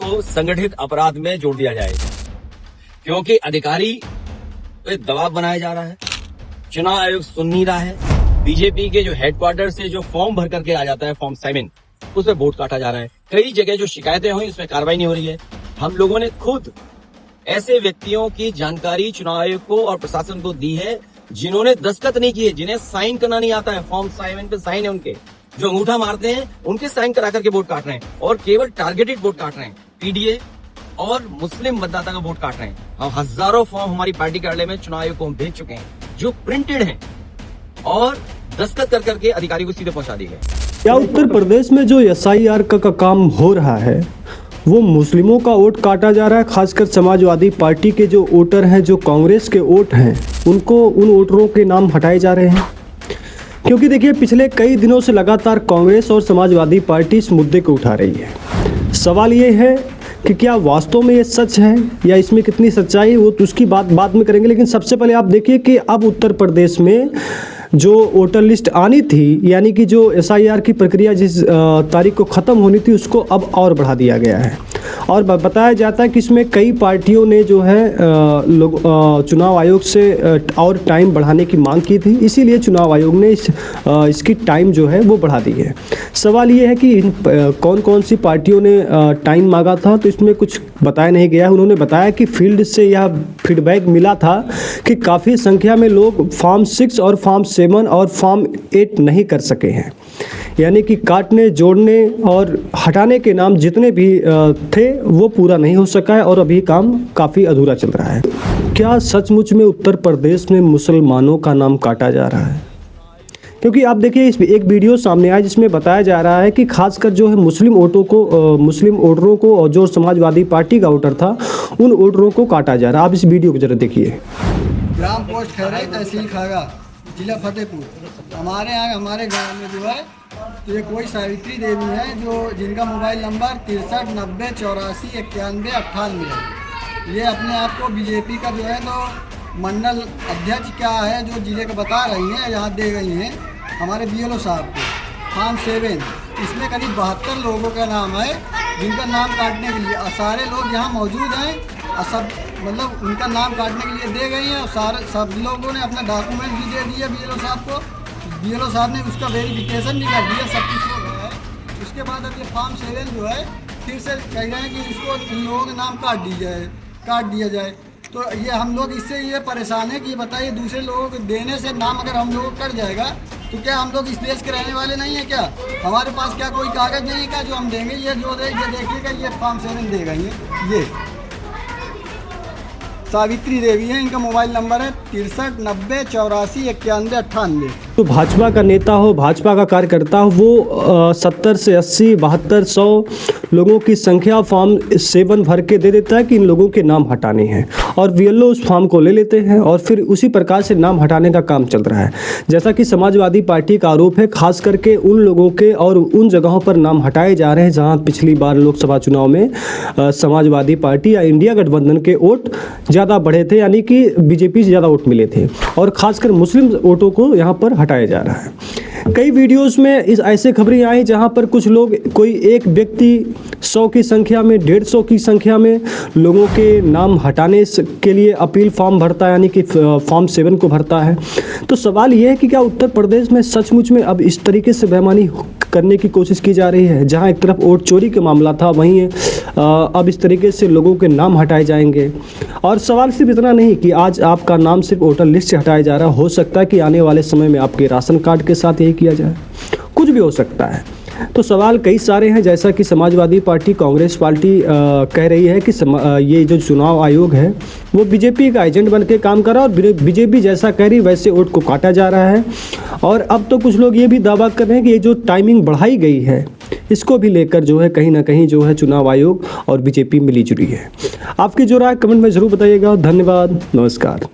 को संगठित अपराध में जोड़ दिया जाए, क्योंकि अधिकारी पे दबाव बनाया जा रहा है। चुनाव आयोग सुन नहीं रहा है। बीजेपी के जो हेडक्वार्टर से जो फॉर्म भर करके आ जाता है, फॉर्म 7, उसमें वोट काटा जा रहा है। कई जगह जो शिकायतें हुई उसमें कार्रवाई नहीं हो रही है। हम लोगों ने खुद ऐसे व्यक्तियों की जानकारी चुनाव आयोग को और प्रशासन को दी है जिन्होंने दस्तखत नहीं किए, जिन्हें साइन करना नहीं आता है। फॉर्म 7 पे साइन है उनके, जो अंगूठा मारते हैं उनके साइन करा करके वोट काट रहे हैं, और केवल टारगेटेड वोट काट रहे हैं। पीडीए और मुस्लिम मतदाता का वोट काट रहे हैं। हम हजारों फॉर्म हमारी पार्टी कार्यालय में चुनाव आयोग को हम भेज चुके हैं, जो प्रिंटेड हैं और दस्तखत कर करके अधिकारी को सीधे पहुंचा दिए गए। क्या उत्तर प्रदेश में जो SIR का काम हो रहा है वो मुस्लिमों का वोट काटा जा रहा है? खासकर समाजवादी पार्टी के जो वोटर हैं, जो कांग्रेस के वोट हैं, उनको, उन वोटरों के नाम हटाए जा रहे हैं। क्योंकि देखिए, पिछले कई दिनों से लगातार कांग्रेस और समाजवादी पार्टी इस मुद्दे को उठा रही है। सवाल ये है कि क्या वास्तव में ये सच है या इसमें कितनी सच्चाई है, वो तो उसकी बात बाद में करेंगे। लेकिन सबसे पहले आप देखिए कि अब उत्तर प्रदेश में जो वोटर लिस्ट आनी थी, यानी कि जो SIR की प्रक्रिया जिस तारीख को ख़त्म होनी थी, उसको अब और बढ़ा दिया गया है। और बताया जाता है कि इसमें कई पार्टियों ने जो है चुनाव आयोग से और टाइम बढ़ाने की मांग की थी, इसीलिए चुनाव आयोग ने इसकी टाइम जो है वो बढ़ा दी है। सवाल ये है कि कौन कौन सी पार्टियों ने टाइम मांगा था, तो इसमें कुछ बताया नहीं गया। उन्होंने बताया कि फील्ड से यह फीडबैक मिला था कि काफ़ी संख्या में लोग फॉर्म 6 और फॉर्म 7 और फॉर्म 8 नहीं कर सके हैं, यानी कि काटने, जोड़ने और हटाने के नाम जितने भी थे वो पूरा नहीं हो सका है, और अभी काम काफ़ी अधूरा चल रहा है। क्या सचमुच में उत्तर प्रदेश में मुसलमानों का नाम काटा जा रहा है? क्योंकि आप देखिए, इस एक वीडियो सामने आया जिसमें बताया जा रहा है कि खासकर जो है मुस्लिम वोटरों को और जो समाजवादी पार्टी का वोटर था, उन वोटरों को काटा जा रहा है। आप इस वीडियो को जरा देखिए। ग्राम पोस्ट खैराई, तहसील खागा, जिला फतेहपुर। हमारे यहाँ, हमारे गांव में जो है ये कोई सावित्री देवी है, जो जिनका मोबाइल नंबर 63 90 84 91 98 है। ये अपने आप को बीजेपी का जो है तो मंडल अध्यक्ष क्या है जो जिले का बता रही हैं, यहाँ दे गई हैं हमारे BLO साहब को। फॉर्म 7, इसमें करीब 72 लोगों का नाम है जिनका नाम काटने के लिए, और सारे लोग यहाँ मौजूद हैं, और सब मतलब उनका नाम काटने के लिए दे गई हैं, और सब लोगों ने अपना डॉक्यूमेंट भी दे दिए BLO साहब को। BLO साहब ने उसका वेरिफिकेशन भी कर दिया, सब कुछ हो गया है। उसके बाद अब ये फॉर्म 7 जो है फिर से कह रहे हैं कि इसको इन लोगों के नाम काट दिया जाए। तो ये हम लोग इससे ये परेशान है कि बताइए, दूसरे लोगों को देने से नाम अगर हम लोगों को कट जाएगा तो क्या हम लोग इस देश के रहने वाले नहीं है क्या? हमारे पास क्या कोई कागज़ नहीं है क्या जो हम देंगे? ये जो ये देखिएगा, ये फॉर्म 7 दे गई है। ये सावित्री देवी है, इनका मोबाइल नंबर है 63 90 84 91 98। तो भाजपा का नेता हो, भाजपा का कार्यकर्ता हो, वो 70 से 80 72 100 लोगों की संख्या फॉर्म 7 भर के दे देता है कि इन लोगों के नाम हटाने हैं, और BLO उस फॉर्म को ले लेते हैं और फिर उसी प्रकार से नाम हटाने का काम चल रहा है। जैसा कि समाजवादी पार्टी का आरोप है, खास करके उन लोगों के और उन जगहों पर नाम हटाए जा रहे हैं जहां पिछली बार लोकसभा चुनाव में समाजवादी पार्टी या इंडिया गठबंधन के वोट ज़्यादा बढ़े थे, यानी कि बीजेपी से ज़्यादा वोट मिले थे, और खासकर मुस्लिम वोटों को यहाँ पर हटाया जा रहा है। कई वीडियोस में इस ऐसे खबरें आई जहाँ पर कुछ लोग, कोई एक व्यक्ति 100 की संख्या में, 150 की संख्या में लोगों के नाम हटाने के लिए अपील फॉर्म भरता है, यानी कि फॉर्म 7 को भरता है। तो सवाल ये है कि क्या उत्तर प्रदेश में सचमुच में अब इस तरीके से बेईमानी करने की कोशिश की जा रही है? जहाँ एक तरफ वोट चोरी का मामला था, वहीं अब इस तरीके से लोगों के नाम हटाए जाएंगे। और सवाल सिर्फ इतना नहीं कि आज आपका नाम सिर्फ वोटर लिस्ट से हटाया जा रहा, हो सकता है कि आने वाले समय में आपके राशन कार्ड के साथ यही किया जाए, कुछ भी हो सकता है। तो सवाल कई सारे हैं, जैसा कि समाजवादी पार्टी, कांग्रेस पार्टी कह रही है कि ये जो चुनाव आयोग है वो बीजेपी का एजेंट बन के काम कर रहा है, और बीजेपी जैसा कह रही वैसे वोट को काटा जा रहा है। और अब तो कुछ लोग ये भी दावा कर रहे हैं कि ये जो टाइमिंग बढ़ाई गई है, इसको भी लेकर जो है कहीं ना कहीं जो है चुनाव आयोग और बीजेपी मिली जुली है। आपकी जो राय कमेंट में ज़रूर बताइएगा। धन्यवाद, नमस्कार।